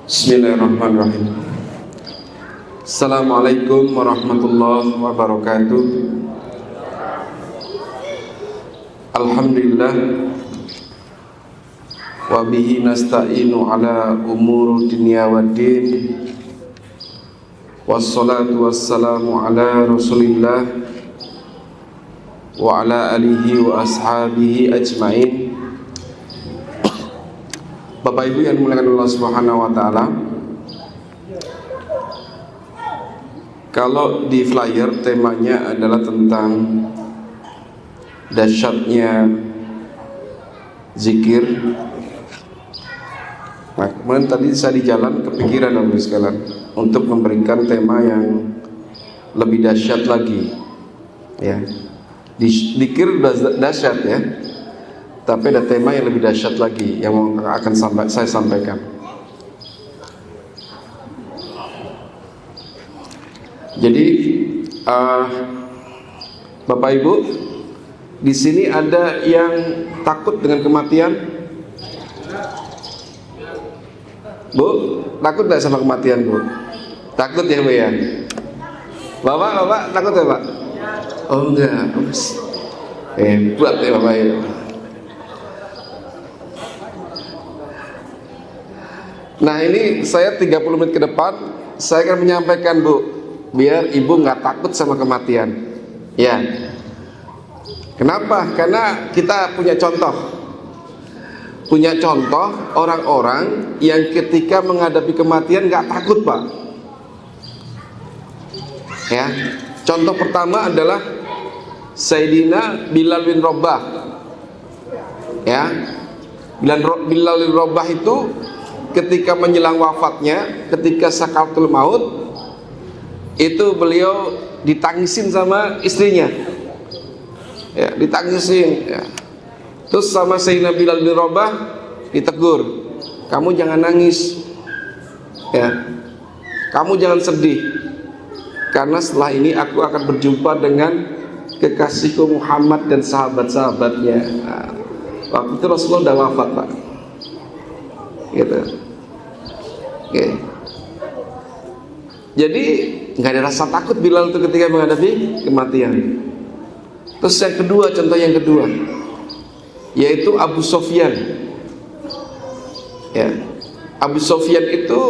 Bismillahirrahmanirrahim. Assalamualaikum warahmatullahi wabarakatuh. Alhamdulillah wa bihi nasta'inu ala umuri dunya waddin. Wassalatu wassalamu ala Rasulillah wa ala alihi wa ashabihi ajmain. Bapak Ibu yang dimuliakan Allah Subhanahu wa taala, kalau di flyer temanya adalah tentang dahsyatnya zikir. Nah, kemudian tadi saya di jalan kepikiran Bapak Ibu sekalian untuk memberikan tema yang lebih dahsyat lagi. Ya. Zikir dahsyat ya. Tapi ada tema yang lebih dahsyat lagi yang akan saya sampaikan. Jadi Bapak Ibu, di sini ada yang takut dengan kematian? Bu, takut nggak sama kematian Bu? Takut ya Bu ya? Bapak takut ya Pak? Oh enggak, buat ya Bapak ya. Nah ini saya 30 menit ke depan saya akan menyampaikan Bu, biar Ibu nggak takut sama kematian. Ya. Kenapa? Karena kita punya contoh orang-orang yang ketika menghadapi kematian nggak takut Pak. Ya. Contoh pertama adalah Sayyidina Bilal bin Rabah. Ya. Bilal bin Rabah itu ketika menjelang wafatnya, ketika sakaratul maut, itu beliau ditangisin sama istrinya. Ya, ditangisin ya. Terus sama Sayyidina Bilal bin Rabah ditegur, "Kamu jangan nangis. Ya. Kamu jangan sedih. Karena setelah ini aku akan berjumpa dengan kekasihku Muhammad dan sahabat-sahabatnya." Nah, waktu itu Rasulullah sudah wafat, Pak. Gitu. Oke. Jadi nggak ada rasa takut Bilal itu ketika menghadapi kematian. Terus yang kedua, contoh yang kedua, yaitu Abu Sofyan. Ya, Abu Sofyan itu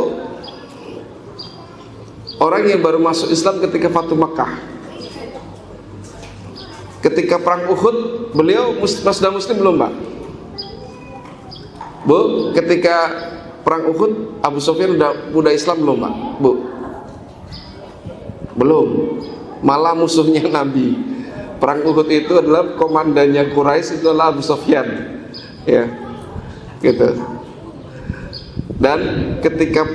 orang yang baru masuk Islam ketika Fatu Makkah. Ketika perang Uhud, beliau sudah Muslim belum Pak? Bu, ketika perang Uhud, Abu Sofyan udah Islam belum Pak? Bu? Belum. Malah musuhnya Nabi. Perang Uhud itu adalah komandannya Quraisy, itu adalah Abu Sofyan. Ya. Gitu. Dan ketika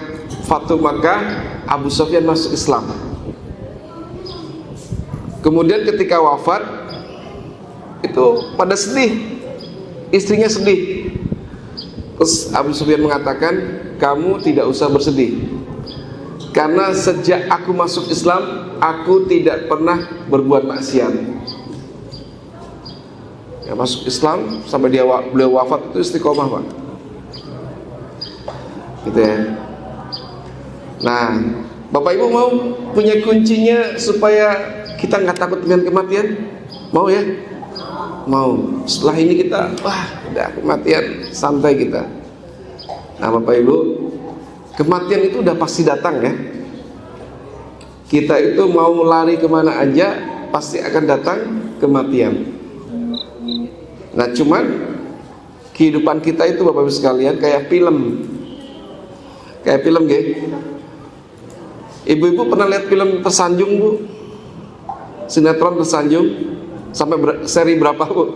Fatu Makkah, Abu Sofyan masuk Islam. Kemudian ketika wafat, itu pada sedih. Istrinya sedih. Terus Abu Sufyan mengatakan, "Kamu tidak usah bersedih, karena sejak aku masuk Islam, aku tidak pernah berbuat maksiat." Ya, masuk Islam sampai beliau wafat itu istiqomah Pak. Gitu ya. Nah, Bapak Ibu mau punya kuncinya supaya kita nggak takut dengan kematian? Mau ya? Mau. Setelah ini kita, udah kematian, santai kita. Nah Bapak Ibu, kematian itu udah pasti datang ya. Kita itu mau lari kemana aja, pasti akan datang kematian. Nah cuman kehidupan kita itu Bapak Ibu sekalian kayak film. Kayak film gitu. Ibu-ibu pernah lihat film Tersanjung Bu? Sinetron Tersanjung? Sampai seri berapa Bu?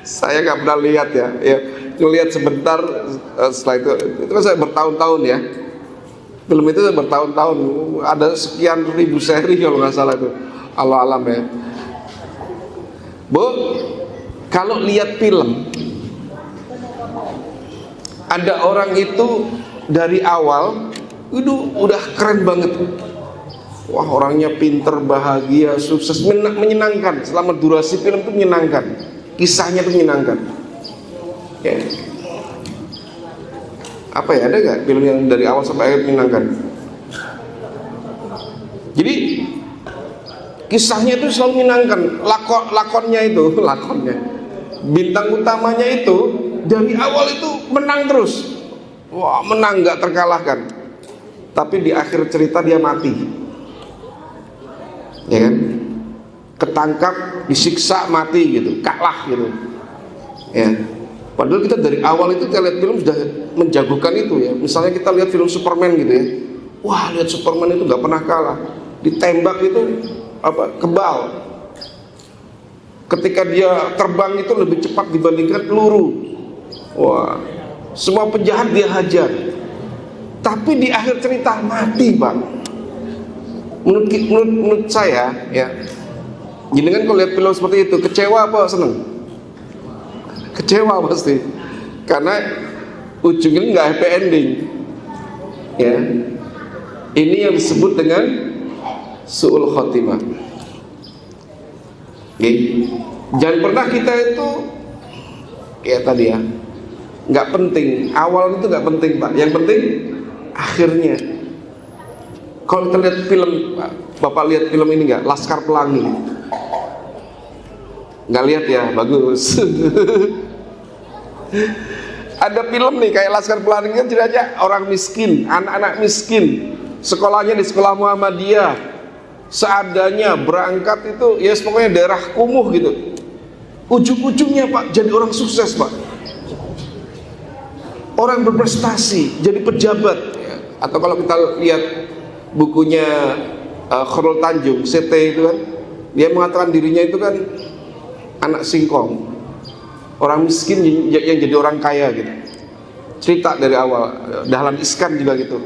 Saya nggak pernah lihat ya. Lihat sebentar, setelah itu kan saya bertahun-tahun ya. Film itu bertahun-tahun, ada sekian ribu seri kalau nggak salah itu. Allah alam ya. Bu, kalau lihat film, ada orang itu dari awal itu udah keren banget. Wah, orangnya pinter, bahagia, sukses, menyenangkan. Selama durasi film itu menyenangkan, kisahnya itu menyenangkan. Ya. Apa ya, ada nggak film yang dari awal sampai akhir menyenangkan? Jadi kisahnya itu selalu menyenangkan. Lakonnya bintang utamanya itu dari awal itu menang terus. Wah, menang nggak terkalahkan. Tapi di akhir cerita dia mati. Ya kan, ketangkap, disiksa, mati gitu, kalah gitu. Ya, padahal kita dari awal itu kita lihat film sudah menjagokan itu ya. Misalnya kita lihat film Superman gitu ya, wah, lihat Superman itu nggak pernah kalah, ditembak itu kebal. Ketika dia terbang itu lebih cepat dibandingkan peluru. Wah, semua penjahat dia hajar. Tapi di akhir cerita mati, Pak. Menurut saya ya, jadi kan kalau lihat film seperti itu kecewa apa seneng? Kecewa pasti, karena ujungnya nggak happy ending. Ya, ini yang disebut dengan su'ul khotimah. Oke, jangan pernah kita itu ya tadi ya, nggak penting awal itu nggak penting, Pak. Yang penting akhirnya. Kalau kita lihat film, Bapak lihat film ini nggak? Laskar Pelangi. Nggak lihat ya, bagus. Ada film nih kayak Laskar Pelangi kan ceritanya orang miskin, anak-anak miskin, sekolahnya di sekolah Muhammadiyah, seadanya berangkat itu, ya pokoknya daerah kumuh gitu. Ujung-ujungnya Pak jadi orang sukses, Pak. Orang berprestasi, jadi pejabat. Atau kalau kita lihat bukunya Khairul Tanjung, CT itu kan, dia mengatakan dirinya itu kan anak singkong, orang miskin yang jadi orang kaya gitu. Cerita dari awal, Dahlan Iskan juga gitu.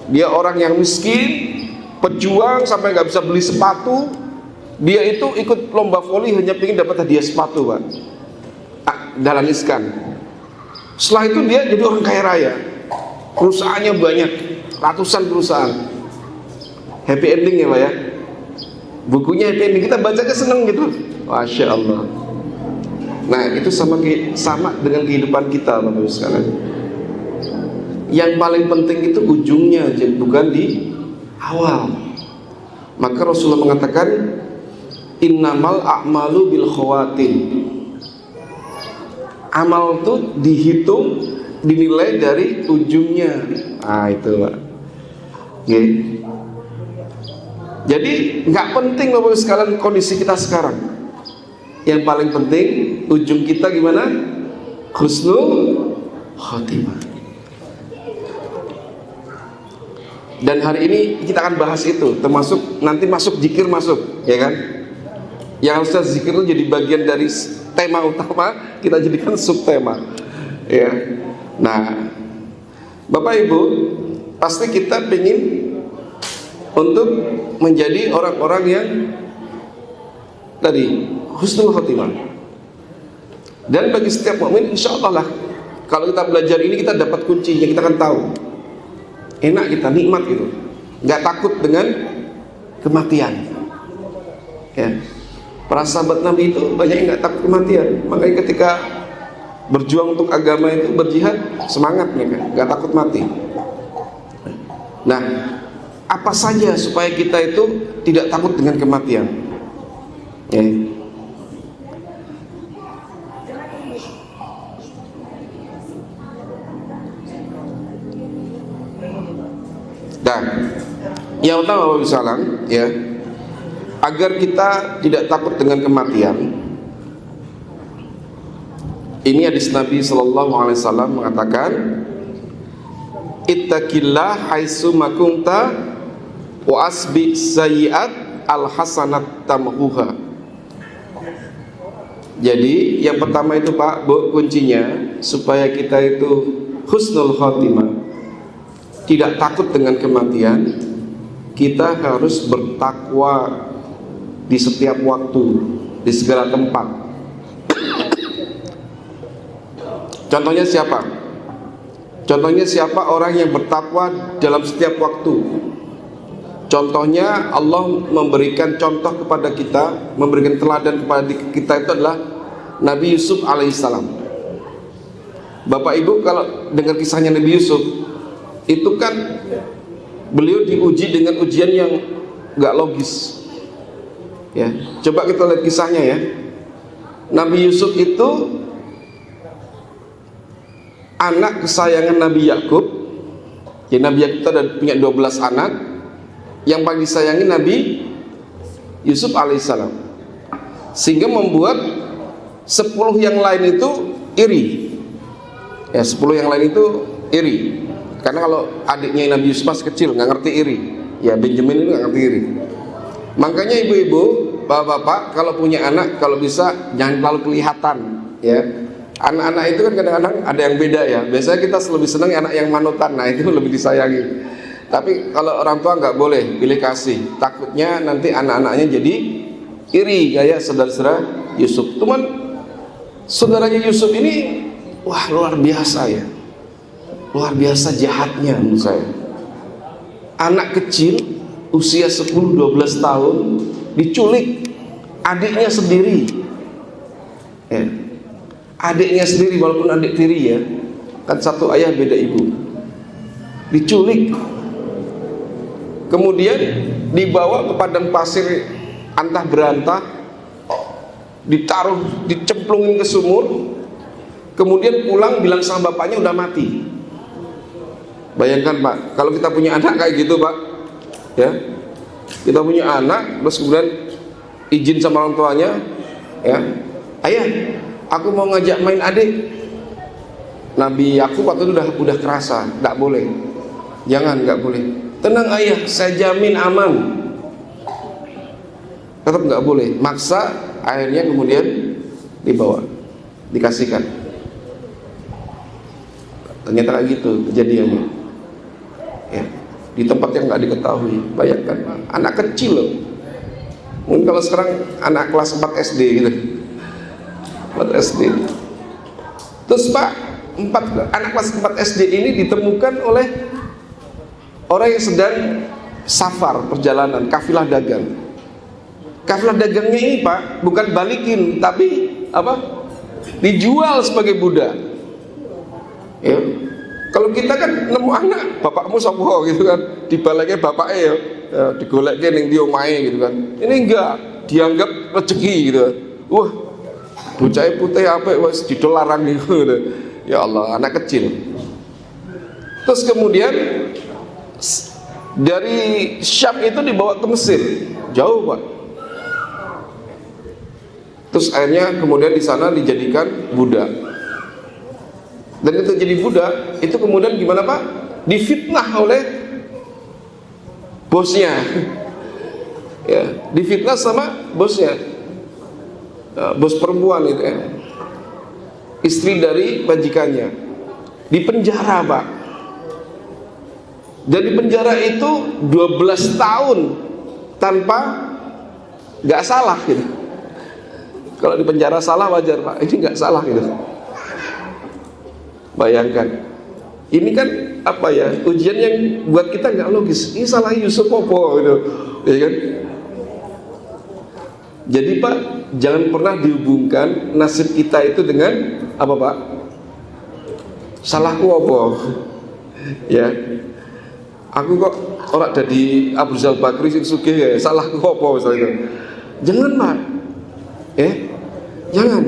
Dia orang yang miskin, pejuang sampai nggak bisa beli sepatu. Dia itu ikut lomba voli hanya ingin dapat hadiah sepatu, Pak. Dahlan Iskan. Setelah itu dia jadi orang kaya raya, perusahaannya banyak, ratusan perusahaan. Happy ending ya Pak ya. Bukunya happy ending, kita bacanya seneng gitu. Masya Allah. Nah itu sama dengan kehidupan kita Bapak Ibu sekalian. Yang paling penting itu ujungnya, bukan di awal. Maka Rasulullah mengatakan innamal a'malu bil khawatim. Amal itu dihitung, dinilai dari ujungnya. Ah itu Pak. Okay. Jadi nggak penting Bapak Ibu sekalian kondisi kita sekarang. Yang paling penting ujung kita gimana? Husnul khotimah. Dan hari ini kita akan bahas itu, termasuk nanti masuk zikir masuk, ya kan? Yang harusnya zikir itu jadi bagian dari tema utama, kita jadikan subtema. Ya. Nah, Bapak Ibu, pasti kita ingin untuk menjadi orang-orang yang tadi husnul khotimah. Dan bagi setiap mukmin insya Allah lah, kalau kita belajar ini kita dapat kuncinya, kita akan tahu enak kita, nikmat gitu, nggak takut dengan kematian. Ya, para sahabat Nabi itu banyak yang nggak takut kematian, makanya ketika berjuang untuk agama itu berjihad semangat mereka, nggak takut mati. Nah, apa saja supaya kita itu tidak takut dengan kematian? Ya. Dan yang utama Bapak Salam, ya, agar kita tidak takut dengan kematian. Ini hadis Nabi Sallallahu Alaihi Wasallam mengatakan, ittaqillah haitsu makunta wa asbi sayyi'at al hasanat tamhuha. Jadi yang pertama itu Pak, Bu, kuncinya supaya kita itu husnul khotimah, tidak takut dengan kematian, kita harus bertakwa di setiap waktu, di segala tempat. Contohnya siapa? Contohnya siapa orang yang bertakwa dalam setiap waktu? Contohnya Allah memberikan contoh kepada kita, memberikan teladan kepada kita itu adalah Nabi Yusuf alaihissalam. Bapak Ibu kalau dengar kisahnya Nabi Yusuf, itu kan beliau diuji dengan ujian yang gak logis. Ya, coba kita lihat kisahnya ya. Nabi Yusuf itu anak kesayangan Nabi Yakub. Jadi Nabi Yakub itu ada punya 12 anak. Yang paling disayangi Nabi Yusuf alaihissalam, sehingga membuat 10 yang lain itu iri. Ya, 10 yang lain itu iri. Karena kalau adiknya Nabi Yusuf masih kecil, nggak ngerti iri. Ya, Benjamin itu nggak ngerti iri. Makanya ibu-ibu, bapak-bapak, kalau punya anak, kalau bisa jangan terlalu kelihatan. Ya, anak-anak itu kan kadang-kadang ada yang beda ya. Biasanya kita lebih senang anak yang manutan, nah itu lebih disayangi. Tapi kalau orang tua nggak boleh pilih kasih, takutnya nanti anak-anaknya jadi iri kayak saudara-saudara Yusuf. Cuman saudaranya Yusuf ini, wah luar biasa ya, luar biasa jahatnya menurut saya. Anak kecil usia 10-12 tahun diculik adiknya sendiri. Ya. Adiknya sendiri, walaupun adik tiri ya, kan satu ayah beda ibu, diculik. Kemudian dibawa ke padang pasir antah berantah, ditaruh, dicemplungin ke sumur. Kemudian pulang bilang sama bapaknya udah mati. Bayangkan Pak, kalau kita punya anak kayak gitu Pak, ya, kita punya anak, terus kemudian izin sama orang tuanya, ya, ayah, aku mau ngajak main adik. Nabi Yakub waktu itu udah kerasa, nggak boleh, jangan, nggak boleh. Tenang ayah, saya jamin aman. Tetap nggak boleh. Maksa, akhirnya kemudian dibawa, dikasihkan. Ternyata kayak gitu kejadiannya. Ya, di tempat yang nggak diketahui. Bayangkan, anak kecil loh. Mungkin kalau sekarang anak kelas 4 SD gitu. 4 SD. Terus Pak, anak kelas 4 SD ini ditemukan oleh orang yang sedang safar, perjalanan, kafilah dagang. Kafilah dagangnya ini Pak, bukan balikin, tapi apa? Dijual sebagai budak. Ya. Kalau kita kan nemu anak, bapakmu sopo gitu kan, dibaliknya bapaknya ya, digoleknya ning dia omahe gitu kan. Ini enggak, dianggap rezeki gitu. Wah, bocah putih apik wis didol larang gitu. Ya Allah, anak kecil. Terus kemudian dari Syam itu dibawa ke Mesir, jauh Pak. Terus akhirnya kemudian di sana dijadikan budak. Dan itu jadi budak, itu kemudian gimana Pak? Difitnah oleh bosnya. Ya, difitnah sama bosnya. Bos perempuan itu ya. Istri dari majikannya. Dipenjara Pak. Dan di penjara itu 12 tahun tanpa nggak salah gitu. Kalau di penjara salah wajar Pak, ini nggak salah gitu. Bayangkan, ini kan apa ya, ujian yang buat kita nggak logis. Ini salah Yusuf Popo gitu, ya kan? Jadi Pak, jangan pernah dihubungkan nasib kita itu dengan apa Pak? Salahku apa? Ya. Aku kok orang dari Abu Rizal Bakri sing sugih ya, salahku apa misalnya. Jangan Pak. Jangan.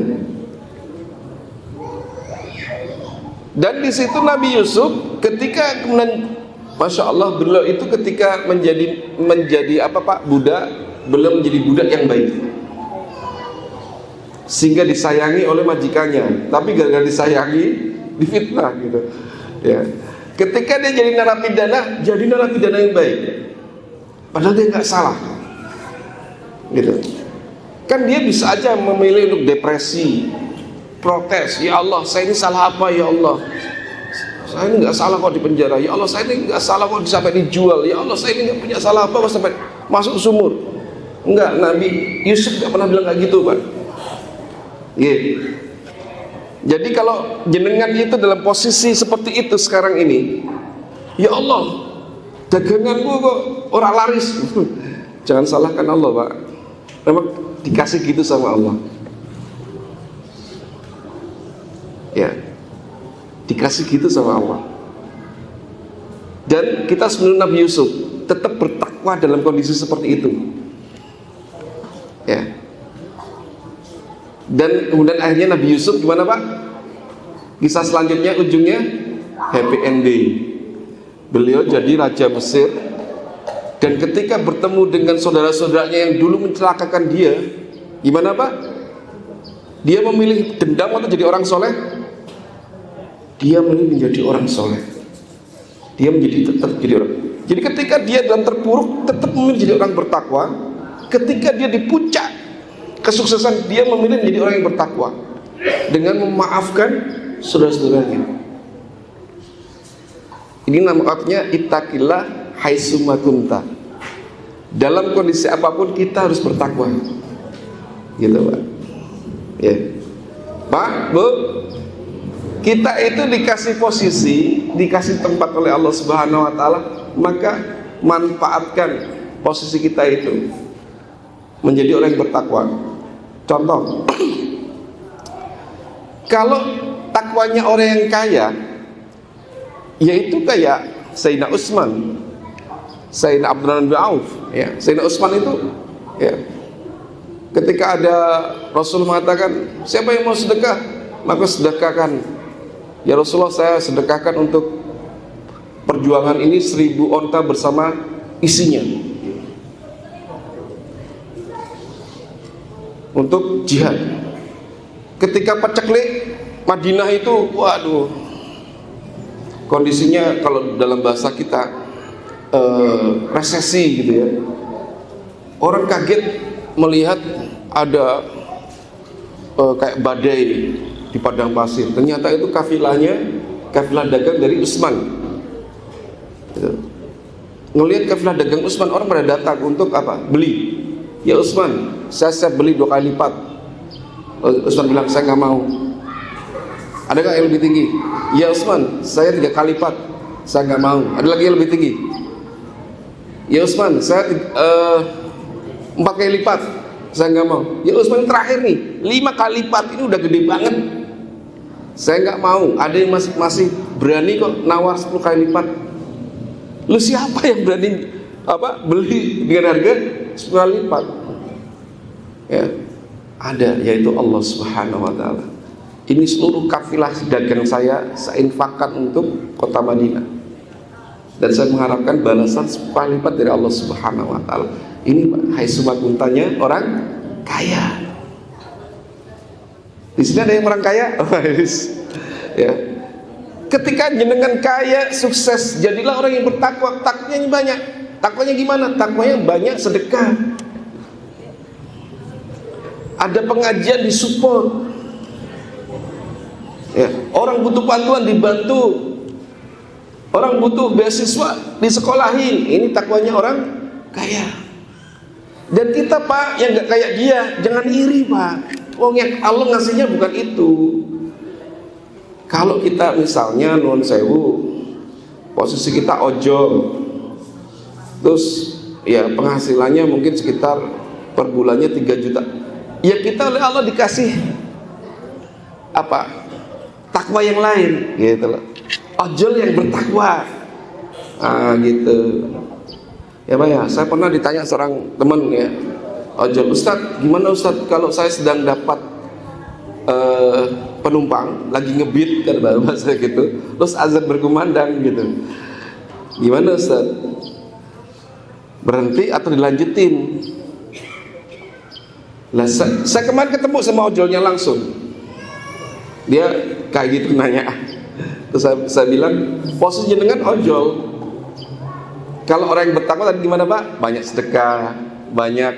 Dan di situ Nabi Yusuf ketika kemudian Masya Allah beliau itu ketika menjadi apa Pak, budak, beliau menjadi budak yang baik. Sehingga disayangi oleh majikannya, tapi gara-gara disayangi difitnah gitu. Ya. Ketika dia jadi narapidana yang baik. Padahal dia nggak salah. Gitu. Kan dia bisa aja memilih untuk depresi, protes, ya Allah saya ini salah apa ya Allah, saya ini nggak salah kok di penjara, ya Allah saya ini nggak salah kok sampai dijual, ya Allah saya ini nggak punya salah apa kok sampai masuk sumur. Enggak, Nabi Yusuf nggak pernah bilang kayak gitu Pak. Jadi kalau jenengan itu dalam posisi seperti itu sekarang ini, ya Allah daganganku kok orang laris. Jangan salahkan Allah, Pak. Memang dikasih gitu sama Allah. Ya, dikasih gitu sama Allah. Dan kita sebelum Nabi Yusuf tetap bertakwa dalam kondisi seperti itu. Ya. Dan kemudian akhirnya Nabi Yusuf gimana, Pak? Kisah selanjutnya ujungnya happy ending. Beliau jadi raja Mesir. Dan ketika bertemu dengan saudara-saudaranya yang dulu mencelakakan dia, gimana, Pak? Dia memilih dendam atau jadi orang soleh? Dia memilih menjadi orang soleh. Dia tetap jadi orang. Jadi ketika dia dalam terpuruk, tetap memilih jadi orang bertakwa. Ketika dia di puncak kesuksesan, dia memilih menjadi orang yang bertakwa dengan memaafkan saudara-saudaranya. Ini namanya ittaqillah haitsuma kunta. Dalam kondisi apapun kita harus bertakwa. Gitu, Pak. Ya. Pak, Bu, kita itu dikasih posisi, dikasih tempat oleh Allah Subhanahu wa taala, maka manfaatkan posisi kita itu menjadi orang yang bertakwa. Contoh, kalau takwanya orang yang kaya, yaitu kayak Sayyidina Utsman, Sayyidina Abdurrahman bin Auf, ya. Sayyidina Utsman itu, ya, ketika ada Rasul mengatakan, siapa yang mau sedekah, maka sedekahkan. Ya Rasulullah, saya sedekahkan untuk perjuangan ini 1000 onta bersama isinya, untuk jihad. Ketika paceklik Madinah itu, waduh, kondisinya kalau dalam bahasa kita resesi gitu ya. Orang kaget melihat ada kayak badai di padang pasir. Ternyata itu kafilah dagang dari Utsman. Gitu. Ngelihat kafilah dagang Utsman, orang pada datang untuk apa? Beli. Ya Utsman, saya siap beli 2 kali lipat. Utsman bilang, saya nggak mau. Ada nggak yang lebih tinggi? Ya Utsman, saya 3 kali lipat. Saya nggak mau. Ada lagi yang lebih tinggi? Ya Utsman, saya 4 kali lipat. Saya nggak mau. Ya Utsman, terakhir nih, 5 kali lipat, ini udah gede banget. Saya nggak mau. Ada yang masih berani kok nawar 10 kali lipat. Lu siapa yang berani beli dengan harga 10 kali lipat? Ya, ada, yaitu Allah Subhanahu wa taala. Ini seluruh kafilah dagang saya infakkan untuk kota Madinah. Dan saya mengharapkan balasan 10 kali lipat dari Allah Subhanahu wa taala. Ini haitsuma kuntanya orang kaya. Di sini ada yang orang kaya? Ya. Ketika jenengan kaya, sukses, jadilah orang yang bertakwa. Takwanya banyak. Takwanya gimana? Takwanya banyak sedekah. Ada pengajian disupport. Ya, orang butuh bantuan dibantu. Orang butuh beasiswa disekolahin. Ini takwanya orang kaya. Dan kita, Pak, yang gak kayak dia, jangan iri, Pak. Wong yang Allah ngasihnya bukan itu. Kalau kita misalnya nuwun sewu, posisi kita ojol, terus ya penghasilannya mungkin sekitar per bulannya 3 juta. Ya kita oleh Allah dikasih apa? Takwa yang lain, gitu loh. Ojol yang bertakwa. Gitu. Ya Pak ya, saya pernah ditanya seorang teman ya, ojol, Ustadz, gimana Ustadz kalau saya sedang dapat penumpang lagi ngebit kan bahasa gitu, terus azan berkumandang gitu, gimana Ustadz? Berhenti atau dilanjutin? Lah saya kemarin ketemu sama ojolnya langsung, dia kayak gitu nanya. Terus saya bilang, posisi jenengan ojol. Kalau orang yang bertakwa tadi gimana Pak? Banyak sedekah, banyak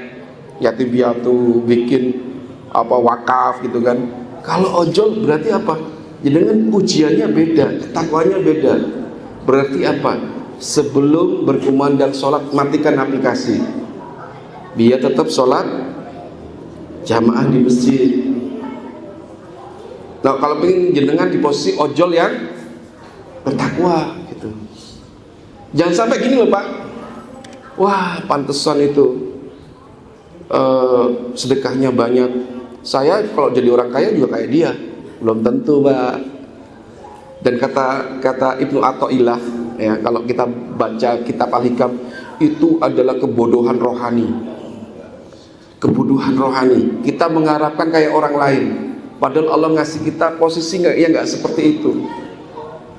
yatim piatu, bikin wakaf gitu kan. Kalau ojol berarti apa? Jenengan ujiannya beda, ketakwanya beda. Berarti apa? Sebelum berkumandang sholat, matikan aplikasi. Biar tetap sholat jamaah di masjid. Nah, kalau pengen jenengan di posisi ojol yang bertakwa gitu. Jangan sampai gini loh Pak, wah pantesan itu sedekahnya banyak, saya kalau jadi orang kaya juga kayak dia. Belum tentu Pak. Dan kata Ibnu Athaillah, ya, kalau kita baca kitab Al-Hikam, itu adalah kebodohan rohani. Kebodohan rohani. Kita mengharapkan kayak orang lain, padahal Allah ngasih kita posisi nggak seperti itu.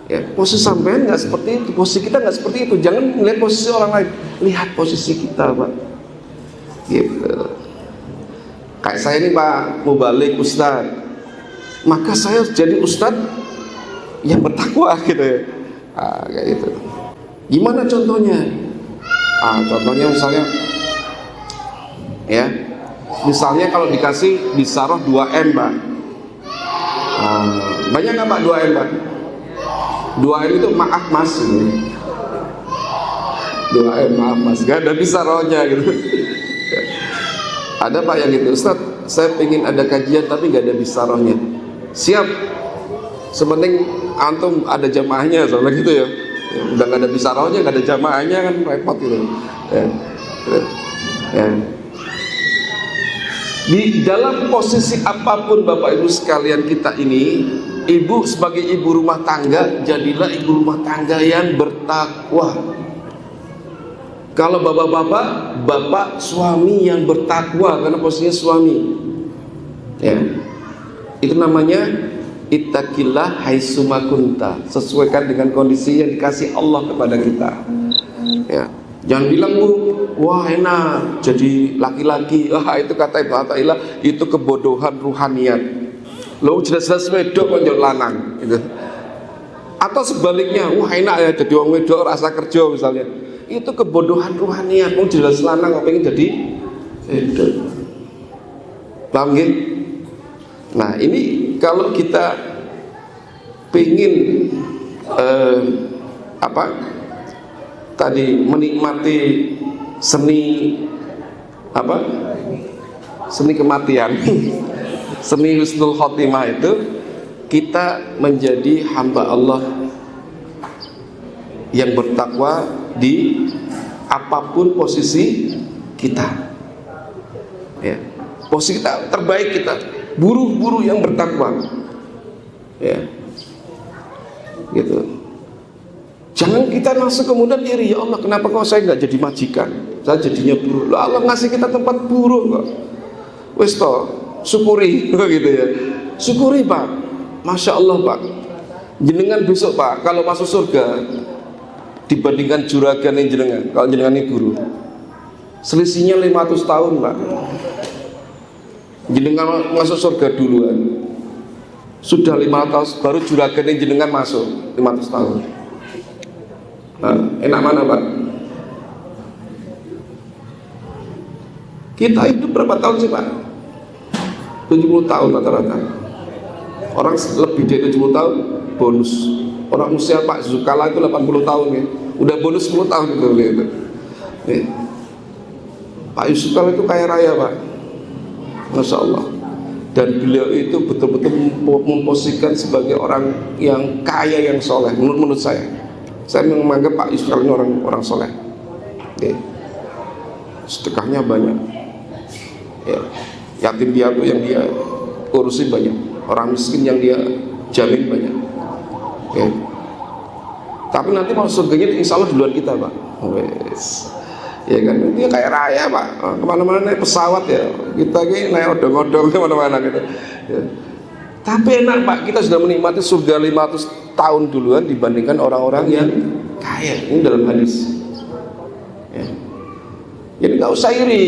Ya, posisi sampean nggak seperti itu, posisi kita nggak seperti itu. Jangan melihat posisi orang lain, lihat posisi kita Pak. Gitu. Kayak saya ini Pak, mau balik Ustaz, maka saya harus jadi Ustaz yang bertakwa gitu ya. Kayak gitu. Gimana contohnya? Contohnya misalnya, ya, misalnya kalau dikasih bisaroh 2M Pak, banyak nggak Pak 2M Pak? 2M itu maaf mas, 2M maaf mas, gak ada bisarohnya gitu. Ada Pak yang gitu, Ustaz, saya pengen ada kajian tapi gak ada bisarohnya. Siap, sepenting antum ada jamaahnya, soalnya gitu ya. Udah gak ada bisarohnya, gak ada jamaahnya kan repot gitu. Ya. Di dalam posisi apapun Bapak Ibu sekalian kita ini, ibu sebagai ibu rumah tangga, jadilah ibu rumah tangga yang bertakwa. Kalau bapak-bapak, bapak suami yang bertakwa, karena posisinya suami. Ya. Itu namanya ittaqillah haitsuma kunta. Sesuaikan dengan kondisi yang dikasih Allah kepada kita. Ya. Jangan bilang Bu, wah enak jadi laki-laki. Itu kata Ibnu Athaillah, itu kebodohan ruhaniyat. Lo jelas-jelas wedok kok njok lanang gitu. Atau sebaliknya, wah enak ya jadi wong wedok rasa kerja misalnya. Itu kebodohan ruhaniyat. Mau jelas lanang kok pengen jadi wedok. Paham nggih? Nah, ini kalau kita pengen tadi menikmati seni kematian seni husnul khotimah itu, kita menjadi hamba Allah yang bertakwa di apapun posisi kita. Ya. Posisi kita terbaik, kita buru-buru yang bertakwa. Ya. Gitu. Jangan kita langsung kemudian iri, ya Allah kenapa kok saya nggak jadi majikan, saya jadinya buruh. Loh, Allah ngasih kita tempat buruh kok. Wes toh, syukuri gitu ya. Syukuri Pak, Masya Allah Pak. Jenengan besok Pak, kalau masuk surga dibandingkan juragan yang jenengan, kalau jenengan ini guru, selisihnya 500 tahun Pak. Jenengan masuk surga duluan, sudah 500 tahun, baru juragan yang jenengan masuk 500 tahun. Enak mana Pak? Kita hidup berapa tahun sih Pak? 70 tahun rata-rata. Orang lebih dari 70 tahun bonus. Orang usia Pak Zukala itu 80 tahun ya, udah bonus 10 tahun itu gitu. Pak Yusuf Kala itu kaya raya Pak, Masya Allah. Dan beliau itu betul-betul memposisikan sebagai orang yang kaya, yang soleh. Menurut saya menganggap Pak Yusuf Kala ini orang soleh. Sedekahnya banyak. Ya. Yatim piatu yang dia urusin banyak, orang miskin yang dia jamin banyak. Tapi nanti mau surganya insya Allah duluan kita Pak. Ya kan, dia kayak raya Pak, kemana-mana naik pesawat ya, kita ini naik odong-odong kemana-mana gitu ya. Tapi enak Pak, kita sudah menikmati surga 500 tahun duluan dibandingkan orang-orang yang kaya. Ini dalam hadis ya. Jadi gak usah iri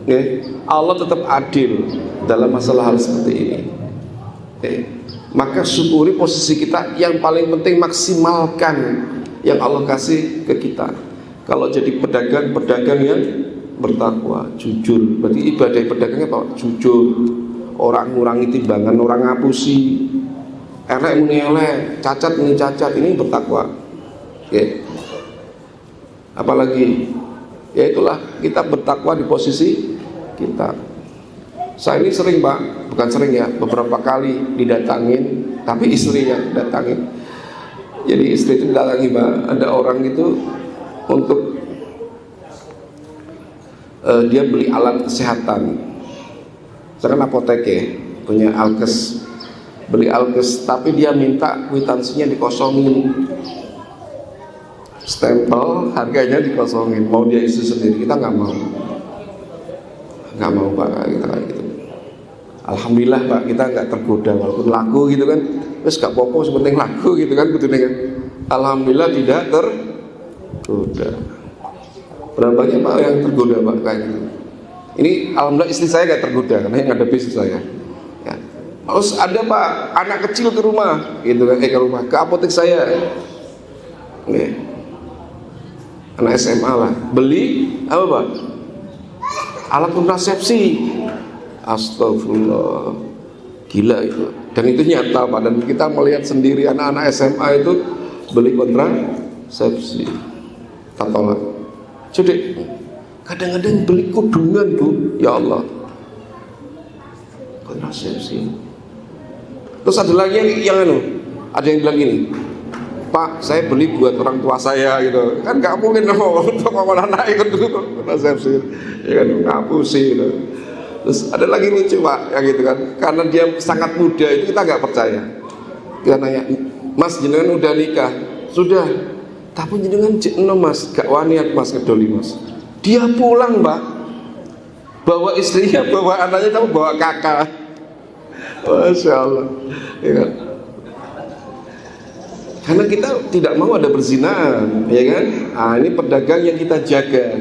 ya. Allah tetap adil dalam masalah hal seperti ini ya. Maka syukuri posisi kita, yang paling penting maksimalkan yang Allah kasih ke kita. Kalau jadi pedagang yang bertakwa, jujur. Berarti ibadah pedagangnya apa? Jujur. Orang ngurangi timbangan, orang ngapusi. Elek muni elek, cacat muni cacat, ini bertakwa. Oke. Apalagi? Ya itulah, kita bertakwa di posisi kita. Saya ini sering Pak, bukan sering ya, beberapa kali didatangin, tapi istri yang datangin. Jadi istri itu didatangi Pak, ada orang itu untuk dia beli alat kesehatan. Saya kan apotek ya, punya alkes, beli alkes, tapi dia minta kwitansinya dikosongin, stempel harganya dikosongin, mau dia isi sendiri. Kita nggak mau Pak, kita kayak gitu. Alhamdulillah Pak, kita nggak tergoda walaupun laku gitu kan, terus gak popo sepenting laku gitu kan, betul kan? Alhamdulillah tidak tergoda. Berapa banyak Pak yang tergoda Pak kayak gitu. Ini alhamdulillah istri saya gak tergoda karena yang ada bisnis saya. Ya. Terus ada Pak anak kecil ke rumah, gitu kan? Ke apotek saya. Nih. Anak SMA lah, beli apa Pak? Alat kontrasepsi. Astagfirullah, gila itu. Dan itu nyata Pak, dan kita melihat sendiri anak-anak SMA itu beli kontrasepsi. Tak tolak. Jadi kadang-kadang beli kudungan Bu, ya Allah, kontrasepsi. Terus ada lagi yang ada yang bilang gini, Pak, saya beli buat orang tua saya gitu. Kan gak mungkin mau untuk anak ikut dulu kontrasepsi, ya kan, ngapusi gitu. Terus ada lagi lucu Pak, yang gitu kan, karena dia sangat muda itu kita nggak percaya. Kita nanya, Mas jenengan udah nikah? Sudah. Tapi jenengan no Mas, gak wani Mas kedoli Mas. Dia pulang Pak, bawa istrinya, bawa anaknya, tapi bawa kakak. Masya Allah, ya kan? Karena kita tidak mau ada perzinahan, ya kan? Nah, ini pedagang yang kita jaga,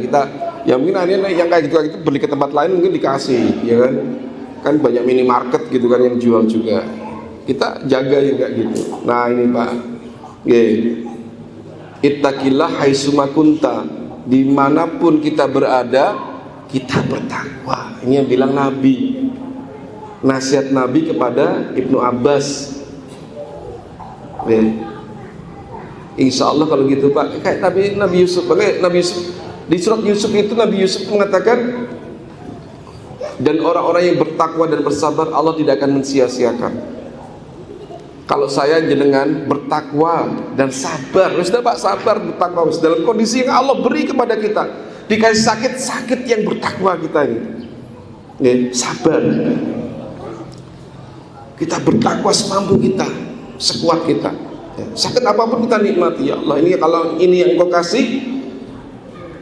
ya mungkin yang kayak gitu beli ke tempat lain mungkin dikasih, ya kan banyak minimarket gitu kan yang jual juga, kita jaga yang kayak gitu. Nah ini Pak, ittaqillah haitsuma kunta, dimanapun kita berada kita bertakwa. Ini yang bilang Nabi, nasihat Nabi kepada Ibnu Abbas. Insya Allah kalau gitu Pak, kayak Nabi Yusuf, di surat Yusuf itu Nabi Yusuf mengatakan, dan orang-orang yang bertakwa dan bersabar Allah tidak akan mensia-siakan. Kalau saya jenengan bertakwa dan sabar, sudah Pak, sabar bertakwa dalam kondisi yang Allah beri kepada kita, dikasih sakit yang bertakwa kita ini, ya, sabar. Kita bertakwa semampu kita, sekuat kita, ya, sakit apapun kita nikmati. Ya Allah, ini kalau ini yang Engkau kasih,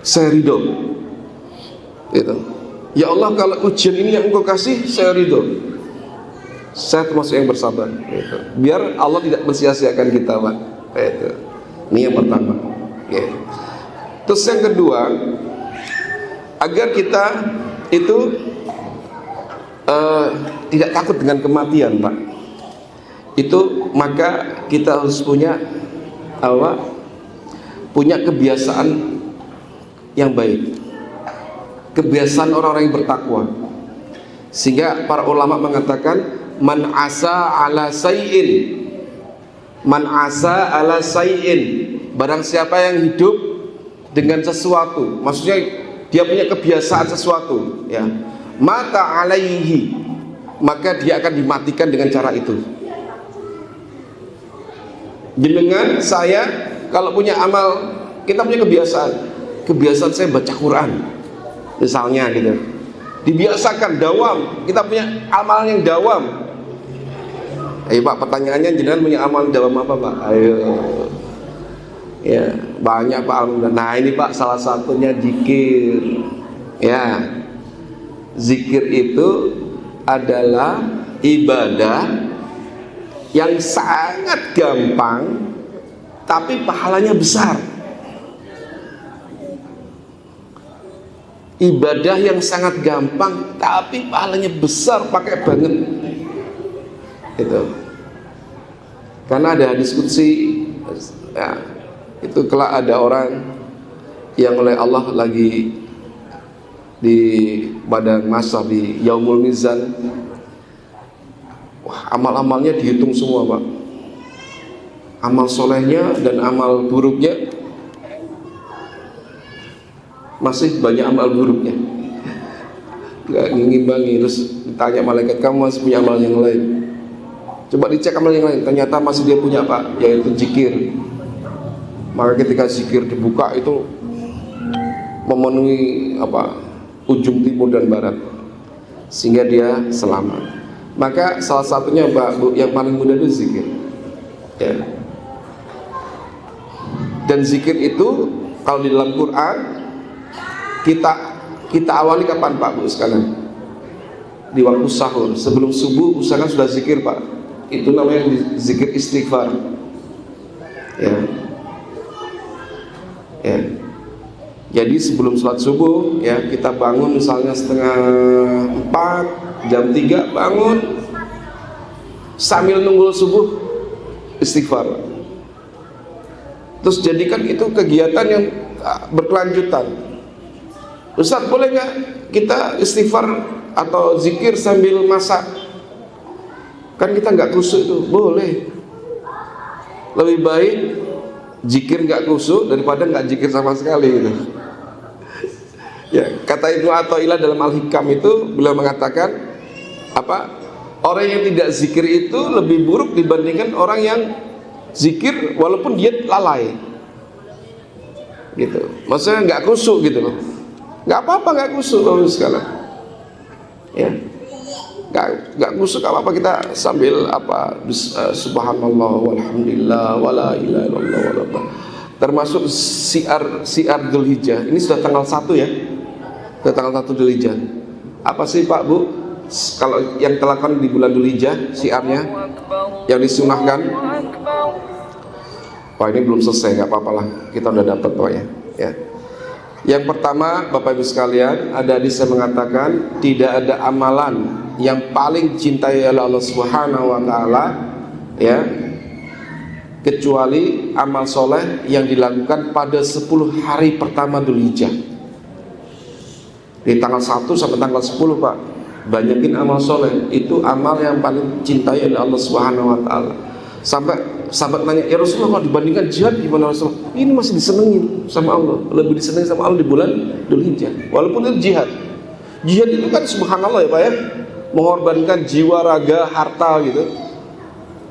saya ridho. Gitu. Ya Allah, kalau ujian ini yang Engkau kasih, saya ridho. Saya termasuk yang bersabar. Gitu. Biar Allah tidak mensia-siakan kita, Pak. Gitu. Ini yang pertama. Gitu. Terus yang kedua, agar kita itu tidak takut dengan kematian, Pak. Itu maka kita harus punya kebiasaan yang baik, kebiasaan orang-orang yang bertakwa. Sehingga para ulama mengatakan, man asa ala sayyin, barang siapa yang hidup dengan sesuatu, maksudnya dia punya kebiasaan sesuatu, ya, mata alaihi, maka dia akan dimatikan dengan cara itu. Jenengan, saya, kalau punya amal, kita punya kebiasaan saya baca Quran misalnya gitu, dibiasakan dawam, kita punya amal yang dawam. Ayo Pak, pertanyaannya, jenengan punya amal dawam apa Pak? Ayo, ya banyak Pak. Nah ini Pak, salah satunya zikir. Ya, zikir itu adalah ibadah yang sangat gampang tapi pahalanya besar. Ibadah yang sangat gampang tapi pahalanya besar, pakai banget itu. Karena ada hadis qudsi, ya, itu kelak ada orang yang oleh Allah lagi di padang mahsyar, di yaumul mizan. Wah, amal-amalnya dihitung semua Pak, amal solehnya dan amal buruknya. Masih banyak amal buruknya, nggak ngimbangi. Terus ditanya malaikat, kamu masih punya amal yang lain? Coba dicek amal yang lain. Ternyata masih dia punya Pak, yaitu zikir. Maka ketika zikir dibuka itu memenuhi ujung timur dan barat, sehingga dia selamat. Maka salah satunya yang paling mudah itu zikir, ya. Dan zikir itu kalau di dalam Quran kita awali kapan Pak Bu sekalian? Di waktu sahur, sebelum subuh usahakan sudah zikir Pak. Itu namanya zikir istighfar, ya. Ya. Jadi sebelum sholat subuh, ya, kita bangun misalnya 3:30, jam 3 bangun, sambil nunggu subuh istighfar. Terus jadikan itu kegiatan yang berkelanjutan. Ustaz, boleh nggak kita istighfar atau zikir sambil masak? Kan kita nggak kusuk itu. Boleh. Lebih baik zikir nggak kusuk daripada nggak zikir sama sekali gitu. Ya, kata Ibnu Athaillah dalam Al-Hikam itu, beliau mengatakan orang yang tidak zikir itu lebih buruk dibandingkan orang yang zikir walaupun dia lalai, gitu. Maksudnya nggak kusuk gitu loh. Nggak apa-apa nggak kusuk kalau sekalian, ya. Nggak kusuk nggak apa-apa, kita sambil subhanallah walhamdulillah wala ilaha illallah wallah. Termasuk siar Dzulhijjah. Ini sudah tanggal 1 ya. Sudah tanggal 1 Dzulhijjah. Apa sih Pak Bu kalau yang terlakukan di bulan Dzulhijjah siarnya yang disunahkan? Wah, ini belum selesai, nggak apa-apa lah, kita udah dapat pokoknya, ya. Yang pertama, Bapak Ibu sekalian, ada hadis yang mengatakan tidak ada amalan yang paling cintai oleh Allah Subhanahu wa taala, ya, kecuali amal soleh yang dilakukan pada 10 hari pertama Dzulhijjah. Di tanggal 1 sampai tanggal 10 Pak, banyakin amal soleh. Itu amal yang paling cintai oleh Allah Subhanahu wa taala. Sampai sahabat nanya, ya Rasulullah, kalau dibandingkan jihad gimana Rasulullah? Ini masih disenengin sama Allah, lebih disenengin sama Allah di bulan Dzulhijjah. Walaupun itu jihad. Jihad itu kan subhanallah ya Pak ya, mengorbankan jiwa, raga, harta gitu.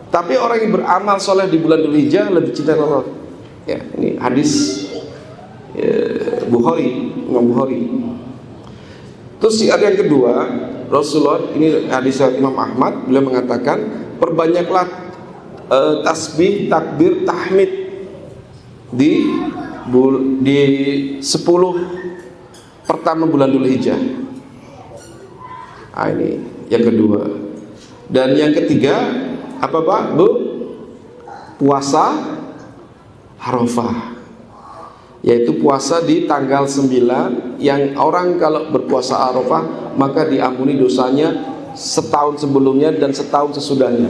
Tapi orang yang beramal soleh di bulan Dzulhijjah lebih cinta Allah. Ya, ini hadis Bukhari, Imam Bukhari. Terus siar yang kedua, Rasulullah, ini hadis Imam Ahmad, beliau mengatakan perbanyaklah tasbih, takbir, tahmid di 10 pertama bulan Dzulhijjah. Ini yang kedua. Dan yang ketiga apa Pak Bu? Puasa Arafah, yaitu puasa di tanggal 9, yang orang kalau berpuasa Arafah maka diampuni dosanya setahun sebelumnya dan setahun sesudahnya.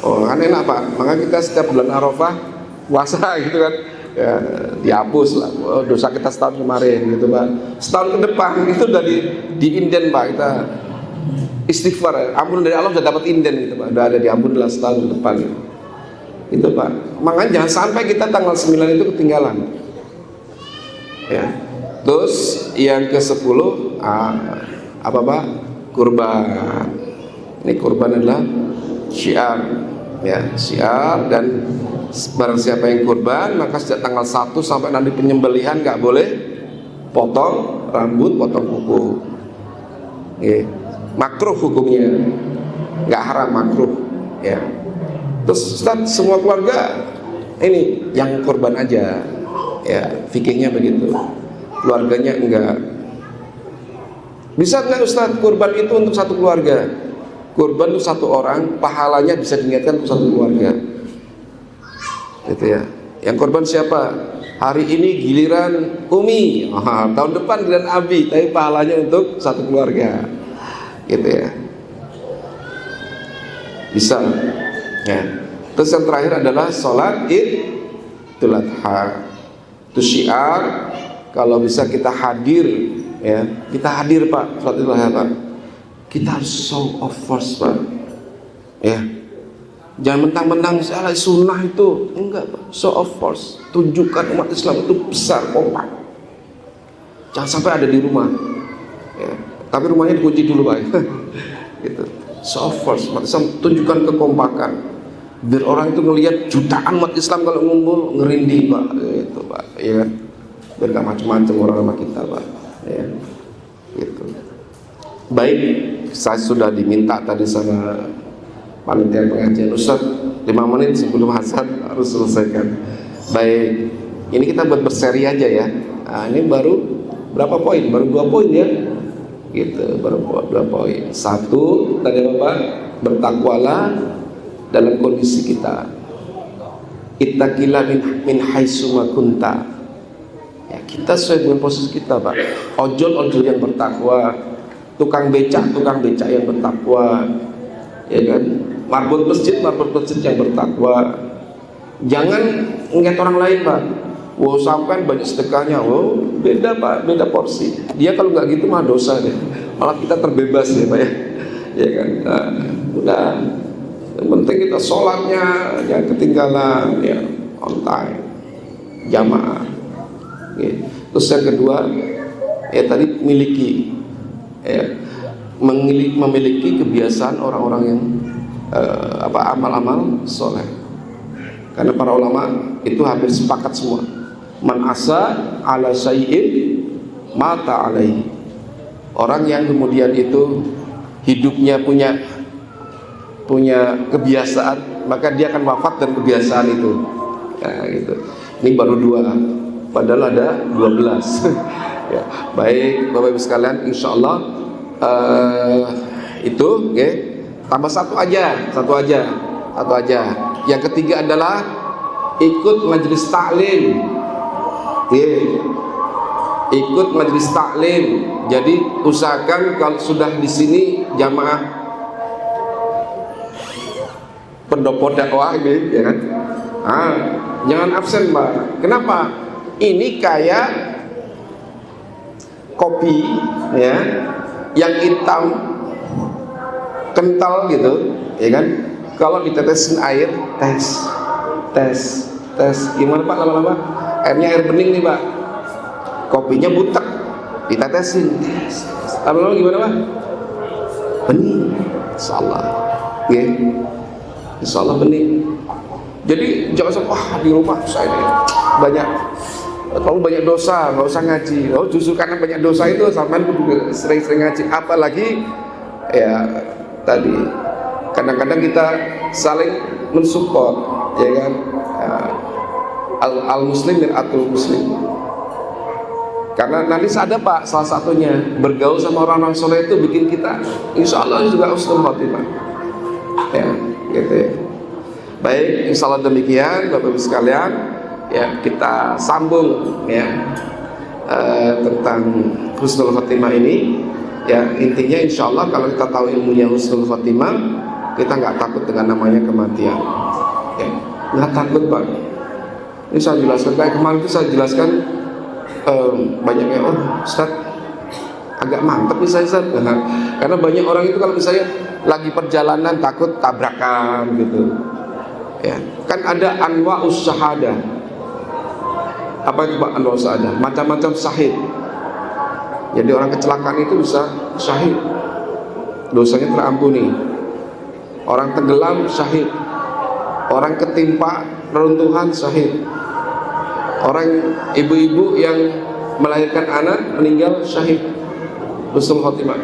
Oh, kan enak Pak. Maka kita setiap bulan Arafah puasa gitu kan, ya, dihapus lah dosa kita setahun kemarin gitu Pak. Setahun ke depan itu udah diinden Pak, kita istighfar, ampun dari Allah sudah dapat inden gitu Pak, udah ada diampun dalam setahun ke depan gitu Pak. Makanya jangan sampai kita tanggal 9 itu ketinggalan, ya. Terus yang ke-10 apa Pak? Kurban. Ini kurban adalah syiar, ya, syiar, dan barang siapa yang kurban maka sejak tanggal 1 sampai nanti penyembelihan nggak boleh potong rambut, potong kuku, ya. Makruh hukumnya, nggak haram, makruh, ya. Terus Ustaz, semua keluarga ini yang kurban aja, ya, fikihnya begitu. Keluarganya enggak. Bisa nggak Ustaz kurban itu untuk satu keluarga? Kurban itu satu orang, pahalanya bisa diniatkan untuk satu keluarga, gitu ya. Yang kurban siapa? Hari ini giliran Umi, tahun depan giliran Abi, tapi pahalanya untuk satu keluarga, gitu ya. Bisa, ya. Terus yang terakhir adalah sholat Idul Adha. Itu syiar, kalau bisa kita hadir, ya, kita hadir Pak, sholat Idul Adha Pak. Kita harus show of force Pak, ya. Jangan mentang-mentang salah sunnah itu, enggak Pak, show of force. Tunjukkan umat Islam itu besar, kompak. Jangan sampai ada di rumah, ya. Tapi rumahnya dikunci dulu Pak, gitu. Show of force, umat Islam tunjukkan kekompakan. biar orang itu ngelihat jutaan umat Islam kalau ngumpul ngerindih Pak, gitu Pak, ya kan, biar gak macam-macam orang sama kita Pak, ya, gitu. Baik, saya sudah diminta tadi sama panitia pengajian, Ustaz 5 menit sebelum azan harus selesaikan. Baik, ini kita buat berseri aja ya. Nah, ini baru berapa poin? Baru 2 poin ya, gitu, baru 2 poin. 1 tadi apa? Bertakwalah dalam kondisi kita. Ittaqillah min haitsu ma kunta. Ya, kita sesuai dengan posisi kita Pak. Ojol yang bertakwa, tukang becak yang bertakwa, ya kan, marbot masjid yang bertakwa. Jangan ngeliat orang lain Pak, wow sampai banyak sedekahnya, wow beda Pak, beda porsi. Dia kalau nggak gitu mah dosa deh, malah kita terbebas ya Pak ya, ya kan. Nah, udah, yang penting kita sholatnya jangan ketinggalan ya, on time, jamaah. Ya. Terus yang kedua ya tadi miliki ya, memiliki kebiasaan orang-orang yang amal-amal soleh. Karena para ulama itu hampir sepakat semua, man asa ala syai'in mata alaihi. Orang yang kemudian itu hidupnya punya kebiasaan, maka dia akan wafat dan kebiasaan itu. Nah, gitu. Ini baru 2, padahal ada 12. Ya, baik Bapak Ibu sekalian, insyaallah itu okay. Tambah satu aja. Yang ketiga adalah ikut majelis taklim. Ikut majelis taklim. Jadi usahakan kalau sudah di sini jamaah pendopo dakwah ini, ya kan? Jangan absen Pak. Kenapa? Ini kayak kopi ya, yang hitam kental gitu, ya kan? Kalau ditetesin air, tes, gimana Pak lama-lama? Airnya air bening nih Pak, kopinya butek, ditetesin, lama-lama gimana Pak? Bening, insyaallah, ya, insyaallah bening. Jadi jangan sampai wah di rumah saya ini banyak dosa, nggak usah ngaji. Oh justru karena banyak dosa itu sampean juga sering-sering ngaji. Apalagi ya tadi kadang-kadang kita saling mensupport, ya kan, al muslim dan atul muslim. Karena nanti ada Pak, salah satunya bergaul sama orang-orang soleh itu bikin kita insya Allah juga husnul khotimah, ya gitu ya. Baik, insya Allah demikian Bapak Ibu sekalian, ya kita sambung ya tentang husnul khotimah ini. Ya intinya insya Allah kalau kita tahu ilmunya husnul khotimah, kita nggak takut dengan namanya kematian, ya nggak takut Pak. Ini saya jelaskan, kayak kemarin itu saya jelaskan banyak yang Ustaz agak mantep nih saya Ustaz. Karena banyak orang itu kalau misalnya lagi perjalanan takut tabrakan gitu, ya kan ada anwa'us syahadah. Apa itu Pak anwa'us syahadah? Macam-macam syahid. Jadi orang kecelakaan itu bisa syahid, dosanya terampuni. Orang tenggelam syahid, orang ketimpa reruntuhan syahid, orang ibu-ibu yang melahirkan anak meninggal syahid, husnul khotimah.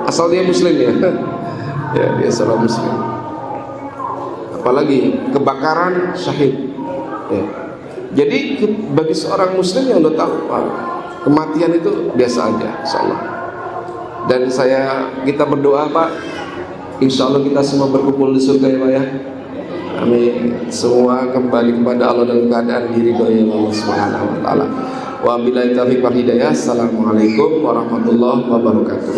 Asal dia muslim ya, ya dia seorang muslim. Apalagi kebakaran syahid. Ya. Jadi bagi seorang muslim yang udah tahu kematian itu biasa aja, insyaallah. Dan kita berdoa Pak, insyaallah kita semua berkumpul di surga ya Pak ya. Amin. Semua kembali kepada Allah dalam keadaan diridhoi Allah Subhanahu wa taala. Wa billahi taufiq wal hidayah. Assalamualaikum warahmatullahi wabarakatuh.